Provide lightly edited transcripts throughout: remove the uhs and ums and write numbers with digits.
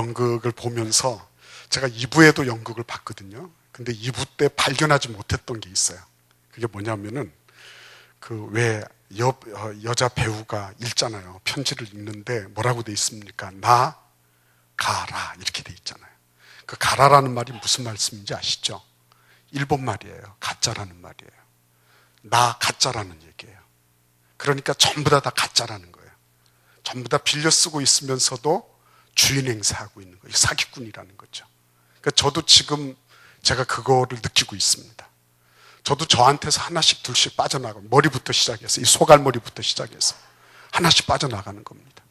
연극을 보면서 제가 2부에도 연극을 봤거든요. 근데 2부 때 발견하지 못했던 게 있어요. 그게 뭐냐면은 왜 여자 배우가 읽잖아요. 편지를 읽는데 뭐라고 돼 있습니까? 나 가라 이렇게 돼 있잖아요. 그 가라라는 말이 무슨 말씀인지 아시죠? 일본 말이에요. 가짜라는 말이에요. 나 가짜라는 얘기예요. 그러니까 전부 다 가짜라는 거예요. 전부 다 빌려 쓰고 있으면서도 주인 행세하고 있는 거예요. 사기꾼이라는 거죠. 그러니까 저도 지금 제가 그거를 느끼고 있습니다. 저도 저한테서 하나씩 둘씩 빠져나가고, 머리부터 시작해서, 이 소갈머리부터 시작해서 하나씩 빠져나가는 겁니다.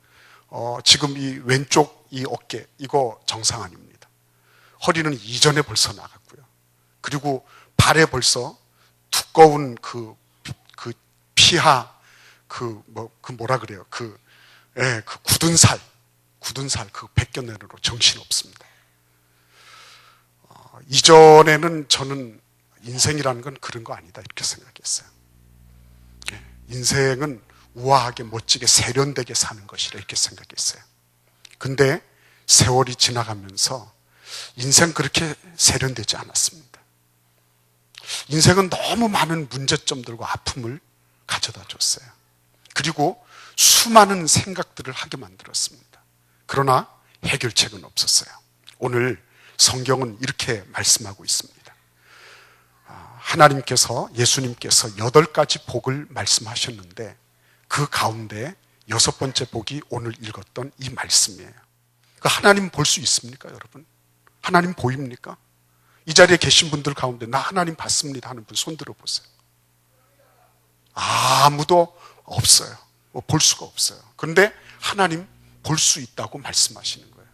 지금 이 왼쪽 이 어깨, 이거 정상 아닙니다. 허리는 이전에 벌써 나갔고요. 그리고 발에 벌써 두꺼운 피하, 뭐라 그래요. 굳은 살, 벗겨내느라 정신없습니다. 이전에는 저는 인생이라는 건 그런 거 아니다 이렇게 생각했어요. 인생은 우아하게 멋지게 세련되게 사는 것이라 이렇게 생각했어요. 근데 세월이 지나가면서 인생 그렇게 세련되지 않았습니다. 인생은 너무 많은 문제점들과 아픔을 가져다 줬어요. 그리고 수많은 생각들을 하게 만들었습니다. 그러나 해결책은 없었어요. 오늘 성경은 이렇게 말씀하고 있습니다. 하나님께서, 예수님께서 8가지 복을 말씀하셨는데 그 가운데 6번째 복이 오늘 읽었던 이 말씀이에요. 하나님 볼 수 있습니까, 여러분? 하나님 보입니까? 이 자리에 계신 분들 가운데 나 하나님 봤습니다 하는 분 손 들어보세요. 아무도 없어요. 볼 수가 없어요. 그런데 하나님 볼 수 있다고 말씀하시는 거예요.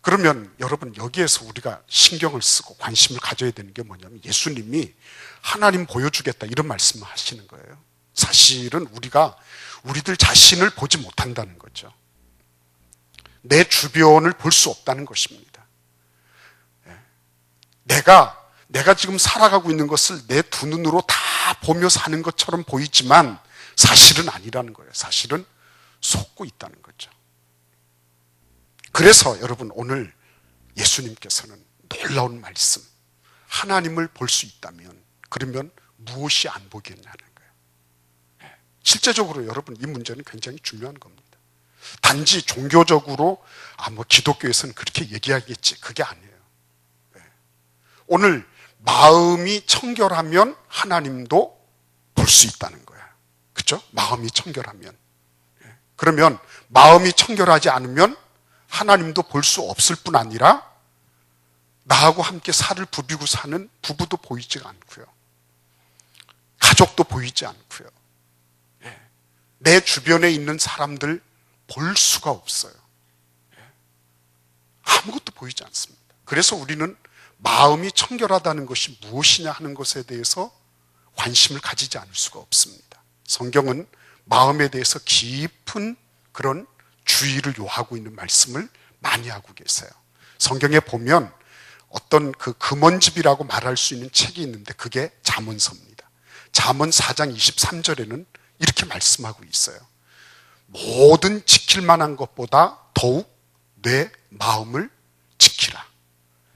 그러면 여러분 여기에서 우리가 신경을 쓰고 관심을 가져야 되는 게 뭐냐면 예수님이 하나님 보여주겠다 이런 말씀을 하시는 거예요. 사실은 우리가 우리들 자신을 보지 못한다는 거죠. 내 주변을 볼 수 없다는 것입니다. 내가 지금 살아가고 있는 것을 내 두 눈으로 다 보며 사는 것처럼 보이지만 사실은 아니라는 거예요. 사실은 속고 있다는 거죠. 그래서 여러분 오늘 예수님께서는 놀라운 말씀, 하나님을 볼 수 있다면 그러면 무엇이 안 보겠냐는 거예요. 실제적으로 여러분 이 문제는 굉장히 중요한 겁니다. 단지 종교적으로 기독교에서는 그렇게 얘기하겠지 그게 아니에요. 오늘 마음이 청결하면 하나님도 볼 수 있다는 거예요. 그렇죠? 마음이 청결하면. 그러면 마음이 청결하지 않으면 하나님도 볼 수 없을 뿐 아니라 나하고 함께 살을 부비고 사는 부부도 보이지가 않고요. 가족도 보이지 않고요. 내 주변에 있는 사람들 볼 수가 없어요. 아무것도 보이지 않습니다. 그래서 우리는 마음이 청결하다는 것이 무엇이냐 하는 것에 대해서 관심을 가지지 않을 수가 없습니다. 성경은 마음에 대해서 깊은 그런 주의를 요하고 있는 말씀을 많이 하고 계세요. 성경에 보면 어떤 금원집이라고 말할 수 있는 책이 있는데 그게 잠언서입니다. 잠언 4장 23절에는 이렇게 말씀하고 있어요. 모든 지킬 만한 것보다 더욱 내 마음을 지키라.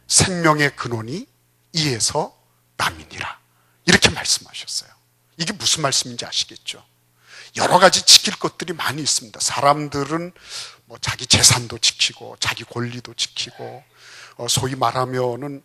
생명의 근원이 이에서 남이니라. 이렇게 말씀하셨어요. 이게 무슨 말씀인지 아시겠죠? 여러 가지 지킬 것들이 많이 있습니다. 사람들은 자기 재산도 지키고 자기 권리도 지키고 소위 말하면은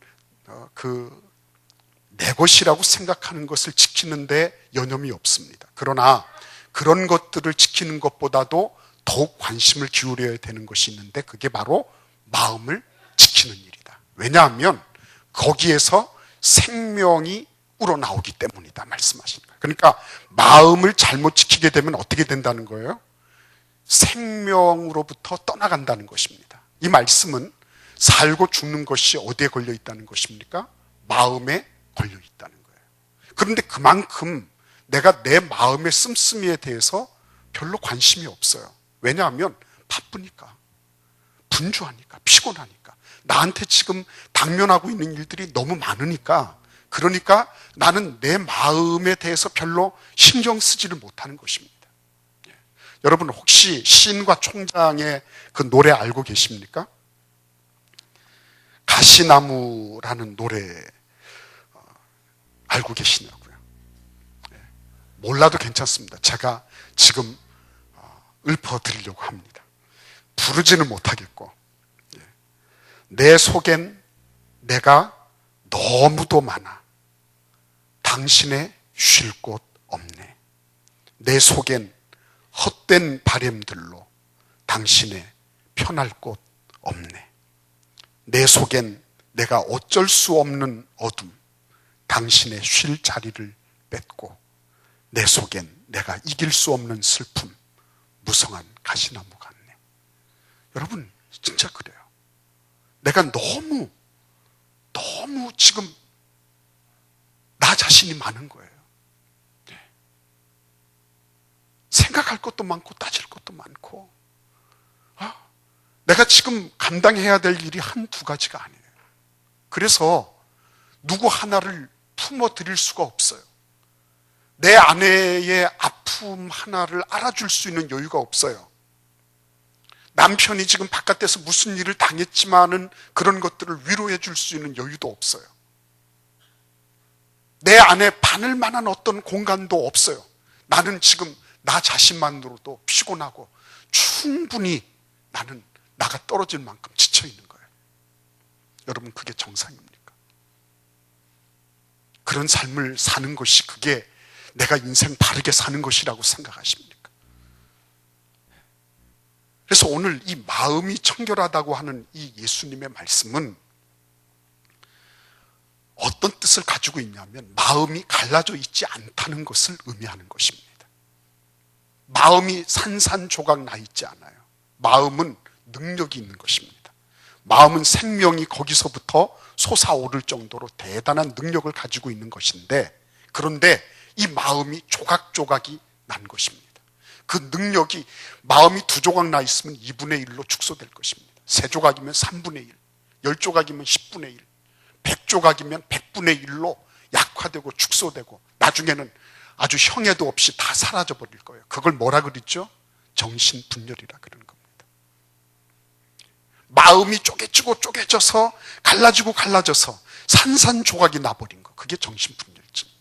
내 것이라고 생각하는 것을 지키는데 여념이 없습니다. 그러나 그런 것들을 지키는 것보다도 더욱 관심을 기울여야 되는 것이 있는데 그게 바로 마음을 지키는 일이다. 왜냐하면 거기에서 생명이 우러나오기 때문이다 말씀하시는 거예요. 그러니까 마음을 잘못 지키게 되면 어떻게 된다는 거예요? 생명으로부터 떠나간다는 것입니다. 이 말씀은 살고 죽는 것이 어디에 걸려 있다는 것입니까? 마음에 걸려 있다는 거예요. 그런데 그만큼 내가 내 마음의 씀씀이에 대해서 별로 관심이 없어요. 왜냐하면 바쁘니까, 분주하니까, 피곤하니까, 나한테 지금 당면하고 있는 일들이 너무 많으니까, 그러니까 나는 내 마음에 대해서 별로 신경 쓰지를 못하는 것입니다. 여러분 혹시 시인과 총장의 그 노래 알고 계십니까? 가시나무라는 노래 알고 계시냐고요? 몰라도 괜찮습니다. 제가 지금 읊어드리려고 합니다. 부르지는 못하겠고, 내 속엔 내가 너무도 많아. 당신의 쉴 곳 없네. 내 속엔 헛된 바램들로 당신의 편할 곳 없네. 내 속엔 내가 어쩔 수 없는 어둠, 당신의 쉴 자리를 뺏고, 내 속엔 내가 이길 수 없는 슬픔, 무성한 가시나무 같네. 여러분, 진짜 그래요. 내가 너무 지금 나 자신이 많은 거예요. 생각할 것도 많고 따질 것도 많고, 내가 지금 감당해야 될 일이 한두 가지가 아니에요. 그래서 누구 하나를 품어드릴 수가 없어요. 내 아내의 아픔 하나를 알아줄 수 있는 여유가 없어요. 남편이 지금 바깥에서 무슨 일을 당했지만은 그런 것들을 위로해 줄 수 있는 여유도 없어요. 내 안에 바늘 만한 어떤 공간도 없어요. 나는 지금 나 자신만으로도 피곤하고 충분히 나는 나가 떨어질 만큼 지쳐 있는 거예요. 여러분, 그게 정상입니까? 그런 삶을 사는 것이 그게 내가 인생 바르게 사는 것이라고 생각하십니까? 그래서 오늘 이 마음이 청결하다고 하는 이 예수님의 말씀은 어떤 뜻을 가지고 있냐면, 마음이 갈라져 있지 않다는 것을 의미하는 것입니다. 마음이 산산조각 나 있지 않아요. 마음은 능력이 있는 것입니다. 마음은 생명이 거기서부터 솟아오를 정도로 대단한 능력을 가지고 있는 것인데, 그런데 이 마음이 조각조각이 난 것입니다. 그 능력이, 마음이 2조각 나 있으면 2분의 1로 축소될 것입니다. 3조각이면 3분의 1, 10조각이면 10분의 1, 100조각이면 100분의 1로 약화되고 축소되고 나중에는 아주 형해도 없이 다 사라져버릴 거예요. 그걸 뭐라 그랬죠? 정신분열이라 그러는 겁니다. 마음이 쪼개지고 쪼개져서 갈라져서 산산조각이 나버린 거, 그게 정신분열증입니다.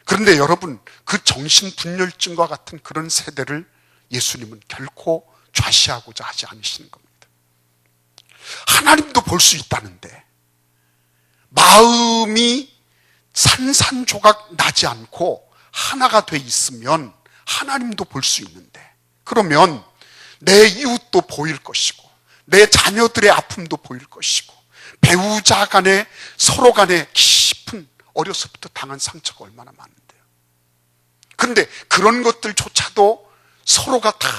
그런데 여러분, 그 정신분열증과 같은 그런 세대를 예수님은 결코 좌시하고자 하지 않으시는 겁니다. 하나님도 볼 수 있다는데 마음이 산산조각 나지 않고 하나가 돼 있으면 하나님도 볼 수 있는데, 그러면 내 이웃도 보일 것이고 내 자녀들의 아픔도 보일 것이고 배우자 간에 서로 간에 깊은 어려서부터 당한 상처가 얼마나 많은데요. 그런데 그런 것들조차도 서로가 다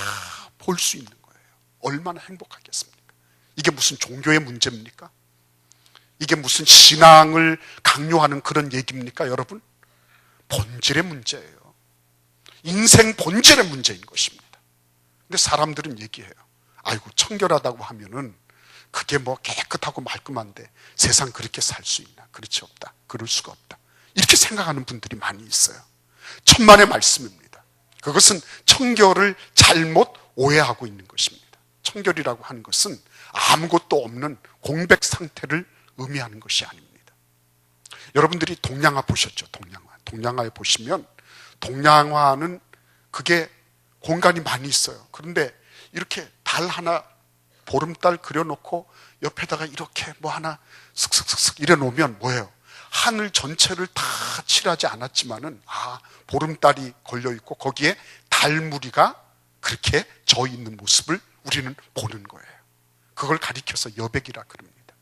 볼 수 있는 거예요. 얼마나 행복하겠습니까? 이게 무슨 종교의 문제입니까? 이게 무슨 신앙을 강요하는 그런 얘기입니까, 여러분? 본질의 문제예요. 인생 본질의 문제인 것입니다. 근데 사람들은 얘기해요. 아이고, 청결하다고 하면은 그게 뭐 깨끗하고 말끔한데 세상 그렇게 살 수 있나? 그렇지, 없다. 그럴 수가 없다. 이렇게 생각하는 분들이 많이 있어요. 천만의 말씀입니다. 그것은 청결을 잘못 오해하고 있는 것입니다. 청결이라고 하는 것은 아무것도 없는 공백 상태를 의미하는 것이 아닙니다. 여러분들이 동양화 보셨죠? 동양화에 보시면, 동양화는 그게 공간이 많이 있어요. 그런데 이렇게 달 하나, 보름달 그려놓고 옆에다가 이렇게 뭐 하나 슥슥슥슥 이래 놓으면 뭐예요? 하늘 전체를 다 칠하지 않았지만은 보름달이 걸려있고 거기에 달무리가 그렇게 져 있는 모습을 우리는 보는 거예요. 그걸 가리켜서 여백이라 그럽니다.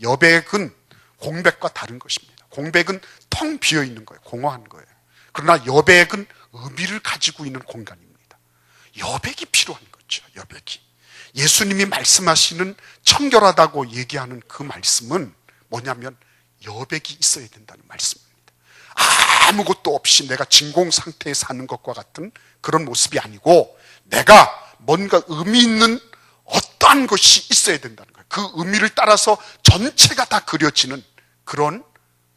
여백은 공백과 다른 것입니다. 공백은 텅 비어 있는 거예요. 공허한 거예요. 그러나 여백은 의미를 가지고 있는 공간입니다. 여백이 필요한 거죠. 여백이. 예수님이 말씀하시는 청결하다고 얘기하는 그 말씀은 뭐냐면 여백이 있어야 된다는 말씀입니다. 아무것도 없이 내가 진공 상태에 사는 것과 같은 그런 모습이 아니고, 내가 뭔가 의미 있는 어떠한 것이 있어야 된다는 거예요. 그 의미를 따라서 전체가 다 그려지는 그런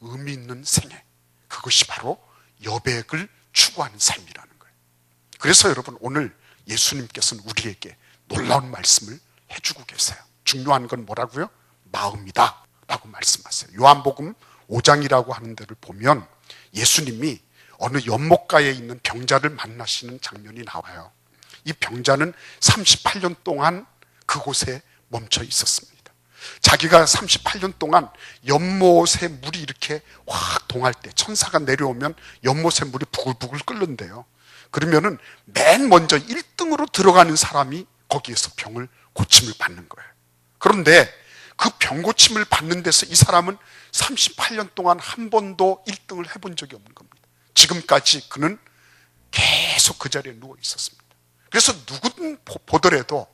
의미 있는 생애, 그것이 바로 여백을 추구하는 삶이라는 거예요. 그래서 여러분, 오늘 예수님께서는 우리에게 놀라운 말씀을 해주고 계세요. 중요한 건 뭐라고요? 마음이다 라고 말씀하세요. 요한복음 5장이라고 하는 데를 보면 예수님이 어느 연못가에 있는 병자를 만나시는 장면이 나와요. 이 병자는 38년 동안 그곳에 멈춰 있었습니다. 자기가 38년 동안 연못에 물이 이렇게 확 동할 때, 천사가 내려오면 연못에 물이 부글부글 끓는데요. 그러면은 맨 먼저 1등으로 들어가는 사람이 거기에서 병을 고침을 받는 거예요. 그런데 그 병 고침을 받는 데서 이 사람은 38년 동안 한 번도 1등을 해본 적이 없는 겁니다. 지금까지 그는 계속 그 자리에 누워 있었습니다. 그래서 누구든 보더라도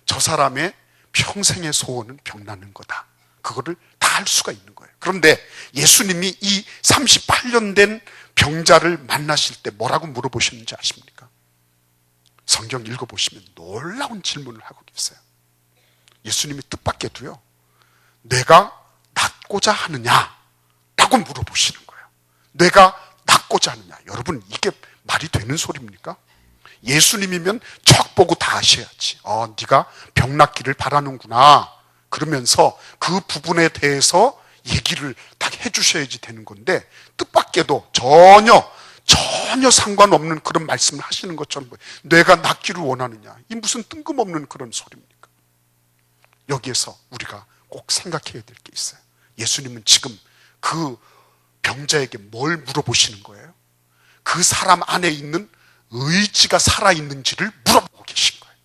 저 사람의 평생의 소원은 병나는 거다. 그거를 다 알 수가 있는 거예요. 그런데 예수님이 이 38년 된 병자를 만나실 때 뭐라고 물어보셨는지 아십니까? 성경 읽어보시면 놀라운 질문을 하고 계세요. 예수님이 뜻밖에도요, 내가 낫고자 하느냐? 라고 물어보시는 거예요. 내가 낫고자 하느냐? 여러분, 이게 말이 되는 소리입니까? 예수님이면 척 보고 다 아셔야지. 네가 병 낫기를 바라는구나. 그러면서 그 부분에 대해서 얘기를 딱 해주셔야지 되는 건데, 뜻밖에도 전혀 상관없는 그런 말씀을 하시는 것처럼 내가 낫기를 원하느냐? 이 무슨 뜬금없는 그런 소리입니까? 여기에서 우리가 꼭 생각해야 될 게 있어요. 예수님은 지금 그 병자에게 뭘 물어보시는 거예요? 그 사람 안에 있는 의지가 살아있는지를 물어보고 계신 거예요.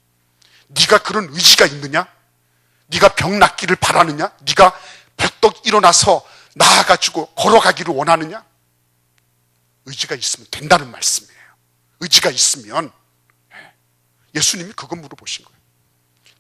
네가 그런 의지가 있느냐? 네가 병 낫기를 바라느냐? 네가 벌떡 일어나서 나아가지고 걸어가기를 원하느냐? 의지가 있으면 된다는 말씀이에요. 의지가 있으면. 예수님이 그거 물어보신 거예요.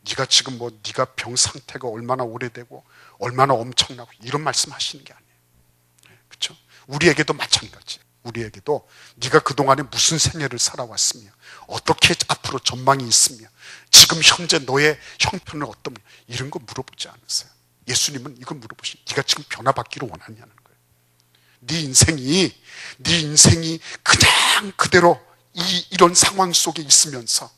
네가 지금 네가 병 상태가 얼마나 오래되고 얼마나 엄청나고 이런 말씀 하시는 게 아니에요. 그렇죠? 우리에게도 마찬가지예요. 우리에게도 네가 그동안에 무슨 생애를 살아왔으며 어떻게 앞으로 전망이 있으며 지금 현재 너의 형편은 어떠냐, 이런 거 물어보지 않으세요. 예수님은 이걸 물어보시니 네가 지금 변화받기를 원하냐는 거예요. 네 인생이 그냥 그대로 이런 상황 속에 있으면서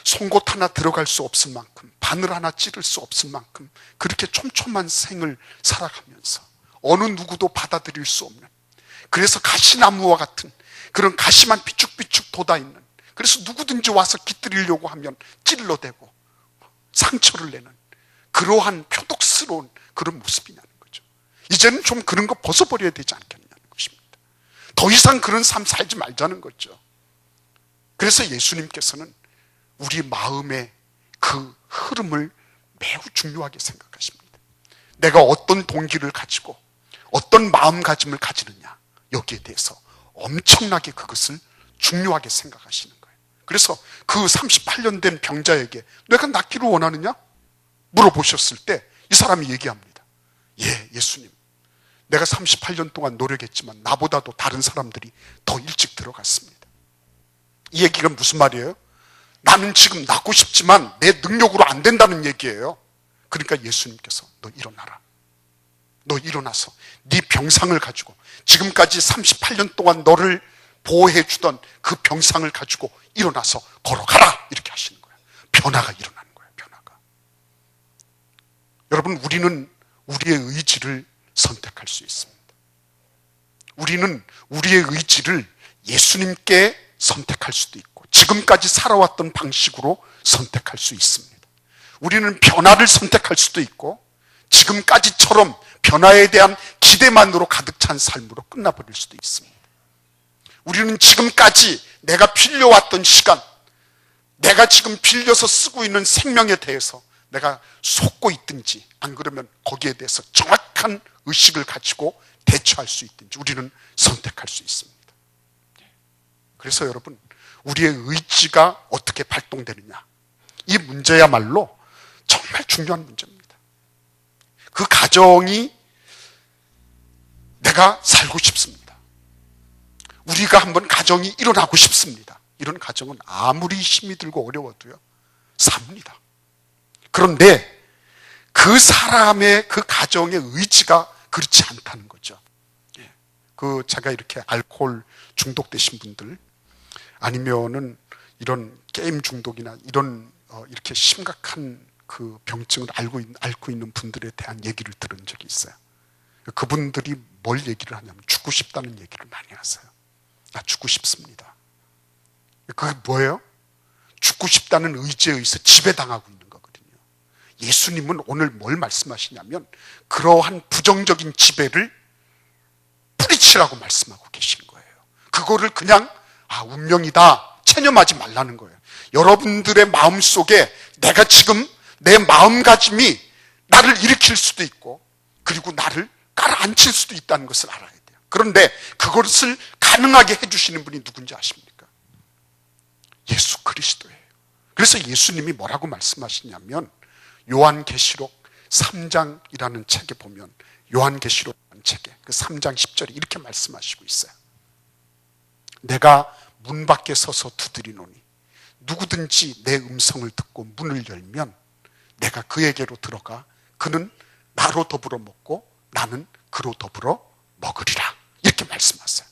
송곳 하나 들어갈 수 없을 만큼, 바늘 하나 찌를 수 없을 만큼 그렇게 촘촘한 생을 살아가면서 어느 누구도 받아들일 수 없는, 그래서 가시나무와 같은 그런 가시만 삐죽삐죽 돋아있는, 그래서 누구든지 와서 깃들이려고 하면 찔러대고 상처를 내는 그러한 표독스러운 그런 모습이냐는 거죠. 이제는 좀 그런 거 벗어버려야 되지 않겠냐는 것입니다. 더 이상 그런 삶 살지 말자는 거죠. 그래서 예수님께서는 우리 마음의 그 흐름을 매우 중요하게 생각하십니다. 내가 어떤 동기를 가지고 어떤 마음가짐을 가지느냐, 여기에 대해서 엄청나게 그것을 중요하게 생각하시는 거예요. 그래서 그 38년 된 병자에게 내가 낫기를 원하느냐? 물어보셨을 때 이 사람이 얘기합니다. 예수님, 내가 38년 동안 노력했지만 나보다도 다른 사람들이 더 일찍 들어갔습니다. 이 얘기가 무슨 말이에요? 나는 지금 낫고 싶지만 내 능력으로 안 된다는 얘기예요. 그러니까 예수님께서 너 일어나라. 너 일어나서 네 병상을 가지고, 지금까지 38년 동안 너를 보호해 주던 그 병상을 가지고 일어나서 걸어가라, 이렇게 하시는 거예요. 변화가 일어나는 거예요. 변화가. 여러분, 우리는 우리의 의지를 선택할 수 있습니다. 우리는 우리의 의지를 예수님께 선택할 수도 있고 지금까지 살아왔던 방식으로 선택할 수 있습니다. 우리는 변화를 선택할 수도 있고 지금까지처럼 변화에 대한 기대만으로 가득 찬 삶으로 끝나버릴 수도 있습니다. 우리는 지금까지 내가 빌려왔던 시간, 내가 지금 빌려서 쓰고 있는 생명에 대해서 내가 속고 있든지, 안 그러면 거기에 대해서 정확한 의식을 가지고 대처할 수 있든지 우리는 선택할 수 있습니다. 그래서 여러분, 우리의 의지가 어떻게 발동되느냐, 이 문제야말로 정말 중요한 문제입니다. 그 가정이 내가 살고 싶습니다. 우리가 한번 가정이 일어나고 싶습니다. 이런 가정은 아무리 힘이 들고 어려워도요, 삽니다. 그런데 그 사람의 그 가정의 의지가 그렇지 않다는 거죠. 제가 이렇게 알코올 중독되신 분들, 아니면은 이런 게임 중독이나 이런 이렇게 심각한 그 병증을 앓고 있는 분들에 대한 얘기를 들은 적이 있어요. 그분들이 뭘 얘기를 하냐면 죽고 싶다는 얘기를 많이 하세요. 나 죽고 싶습니다. 그게 뭐예요? 죽고 싶다는 의지에 의해서 지배당하고 있는 거거든요. 예수님은 오늘 뭘 말씀하시냐면 그러한 부정적인 지배를 뿌리치라고 말씀하고 계신 거예요. 그거를 그냥 운명이다 체념하지 말라는 거예요. 여러분들의 마음속에 내가 지금 내 마음가짐이 나를 일으킬 수도 있고 그리고 나를 깔아앉힐 수도 있다는 것을 알아야 돼요. 그런데 그것을 가능하게 해주시는 분이 누군지 아십니까? 예수 그리스도예요. 그래서 예수님이 뭐라고 말씀하시냐면 요한계시록 3장이라는 책에 보면 요한계시록이라는 책에 그 3장 10절에 이렇게 말씀하시고 있어요. 내가 문 밖에 서서 두드리노니 누구든지 내 음성을 듣고 문을 열면 내가 그에게로 들어가 그는 나로 더불어 먹고 나는 그로 더불어 먹으리라. 이렇게 말씀하세요.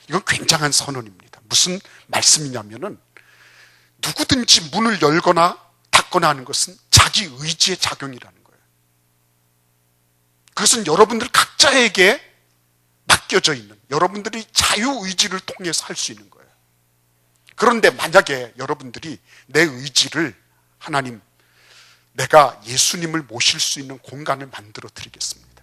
이건 굉장한 선언입니다. 무슨 말씀이냐면은 누구든지 문을 열거나 닫거나 하는 것은 자기 의지의 작용이라는 거예요. 그것은 여러분들 각자에게 맡겨져 있는 여러분들이 자유의지를 통해서 할 수 있는 거예요. 그런데 만약에 여러분들이 내 의지를 하나님 내가 예수님을 모실 수 있는 공간을 만들어 드리겠습니다.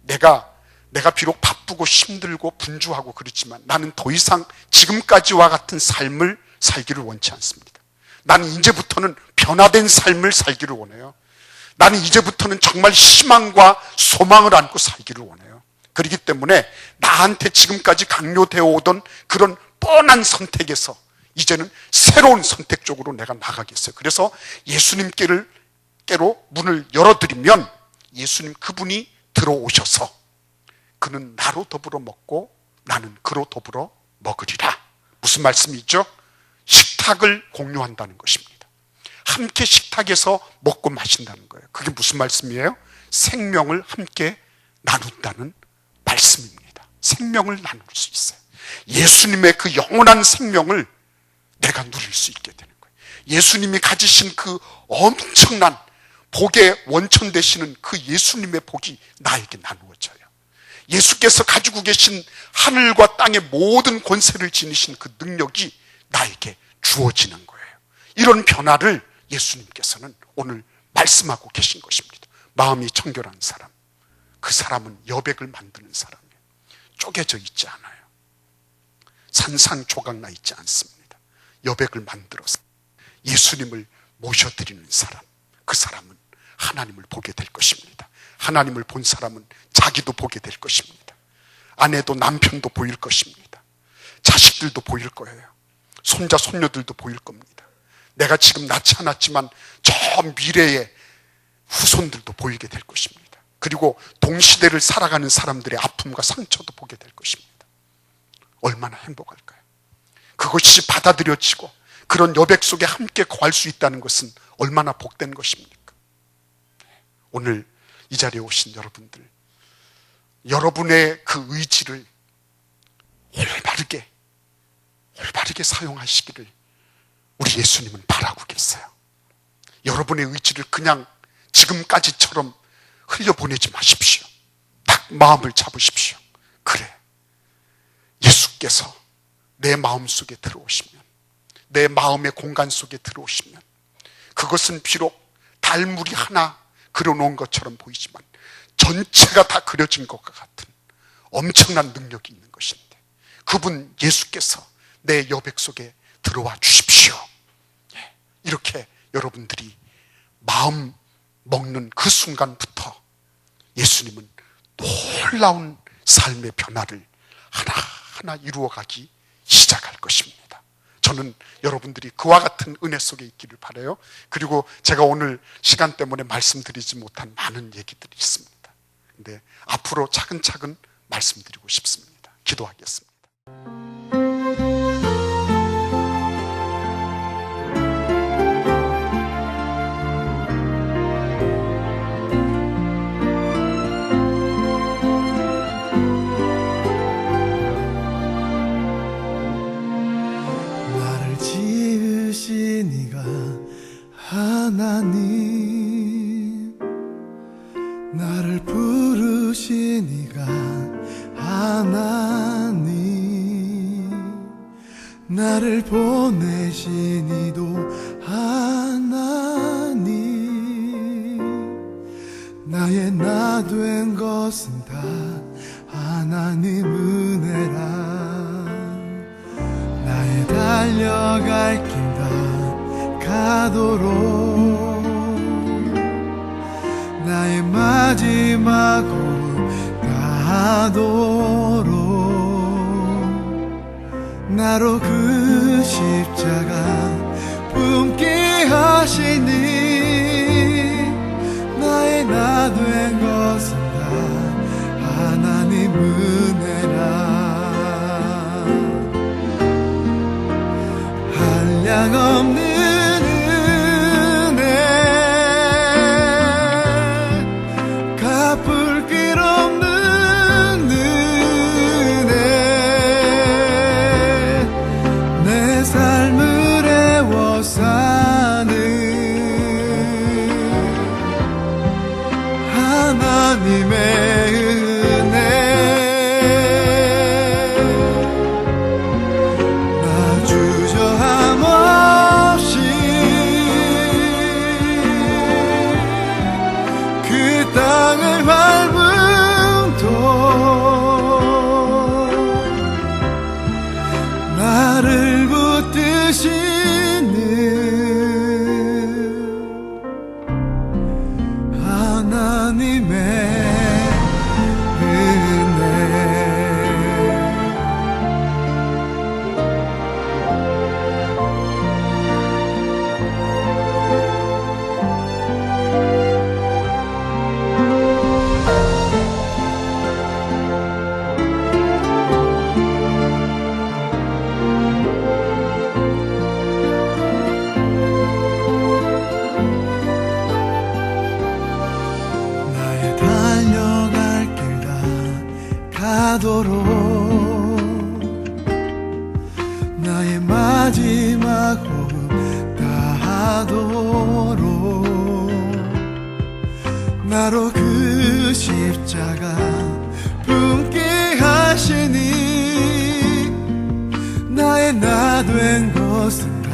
내가 비록 바쁘고 힘들고 분주하고 그렇지만 나는 더 이상 지금까지와 같은 삶을 살기를 원치 않습니다. 나는 이제부터는 변화된 삶을 살기를 원해요. 나는 이제부터는 정말 희망과 소망을 안고 살기를 원해요. 그렇기 때문에 나한테 지금까지 강요되어 오던 그런 뻔한 선택에서 이제는 새로운 선택 쪽으로 내가 나가겠어요. 그래서 예수님께로 문을 열어드리면 예수님 그분이 들어오셔서 그는 나로 더불어 먹고 나는 그로 더불어 먹으리라. 무슨 말씀이죠? 식탁을 공유한다는 것입니다. 함께 식탁에서 먹고 마신다는 거예요. 그게 무슨 말씀이에요? 생명을 함께 나눈다는 말씀입니다. 생명을 나눌 수 있어요. 예수님의 그 영원한 생명을 내가 누릴 수 있게 되는 거예요. 예수님이 가지신 그 엄청난 복의 원천 되시는 그 예수님의 복이 나에게 나누어져요. 예수께서 가지고 계신 하늘과 땅의 모든 권세를 지니신 그 능력이 나에게 주어지는 거예요. 이런 변화를 예수님께서는 오늘 말씀하고 계신 것입니다. 마음이 청결한 사람, 그 사람은 여백을 만드는 사람이에요. 쪼개져 있지 않아요. 산산조각 나 있지 않습니다. 여백을 만들어서 예수님을 모셔드리는 사람, 그 사람은 하나님을 보게 될 것입니다. 하나님을 본 사람은 자기도 보게 될 것입니다. 아내도 남편도 보일 것입니다. 자식들도 보일 거예요. 손자 손녀들도 보일 겁니다. 내가 지금 낳지 않았지만 저 미래의 후손들도 보이게 될 것입니다. 그리고 동시대를 살아가는 사람들의 아픔과 상처도 보게 될 것입니다. 얼마나 행복할까요? 그것이 받아들여지고 그런 여백 속에 함께 거할 수 있다는 것은 얼마나 복된 것입니까? 오늘 이 자리에 오신 여러분들, 여러분의 그 의지를 올바르게 사용하시기를 우리 예수님은 바라고 계세요. 여러분의 의지를 그냥 지금까지처럼 흘려보내지 마십시오. 딱 마음을 잡으십시오. 그래, 예수께서 내 마음속에 들어오시면, 내 마음의 공간 속에 들어오시면 그것은 비록 달무리 하나 그려놓은 것처럼 보이지만 전체가 다 그려진 것과 같은 엄청난 능력이 있는 것인데 그분 예수께서 내 여백 속에 들어와 주십시오. 이렇게 여러분들이 마음 먹는 그 순간부터 예수님은 놀라운 삶의 변화를 하나하나 이루어가기 시작할 것입니다. 저는 여러분들이 그와 같은 은혜 속에 있기를 바라요. 그리고 제가 오늘 시간 때문에 말씀드리지 못한 많은 얘기들이 있습니다. 근데 앞으로 차근차근 말씀드리고 싶습니다. 기도하겠습니다. 하나님 나를 보내신 이도 하나님, 나의 나 된 것은 다 하나님 은혜라. 나의 달려갈 길 다 가도록, 나의 마지막 호흡 다하도록, 나로 그 십자가 품게 하시니, 나의 나 된 것은 다 하나님 은혜라. 한량없는 은혜, 갚을 길 없는 은혜, 내 삶을 애워싸는 하나님의 은혜. 나 주저함 없이 그 땅을 밟음도, 나를 붙드시는 하나님의 은혜. 나의 달려갈 길 다 가도록, 나의 마지막 호흡 다하도록, 나로 그 십자가 품게 하시니, 나의 나 된 것은 다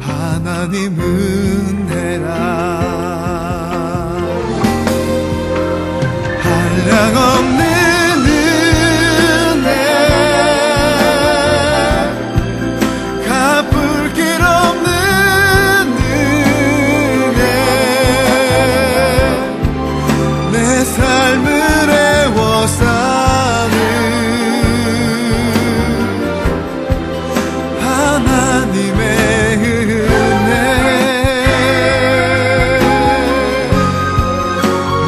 하나님 은혜라. 한량없는 은혜, 갚을 길 없는 은혜, 내 삶을 애워싸는 하나님의 은혜.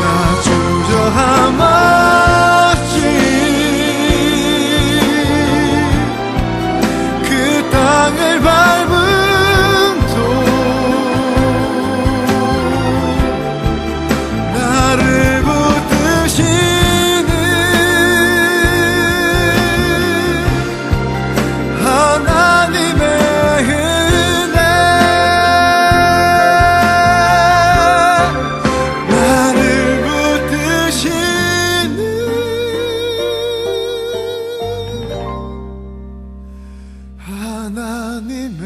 나 주저함 없이 그 땅을 밟음도, 나를 붙드시는 하나님의 은혜. 나를 붙드시는 하나님의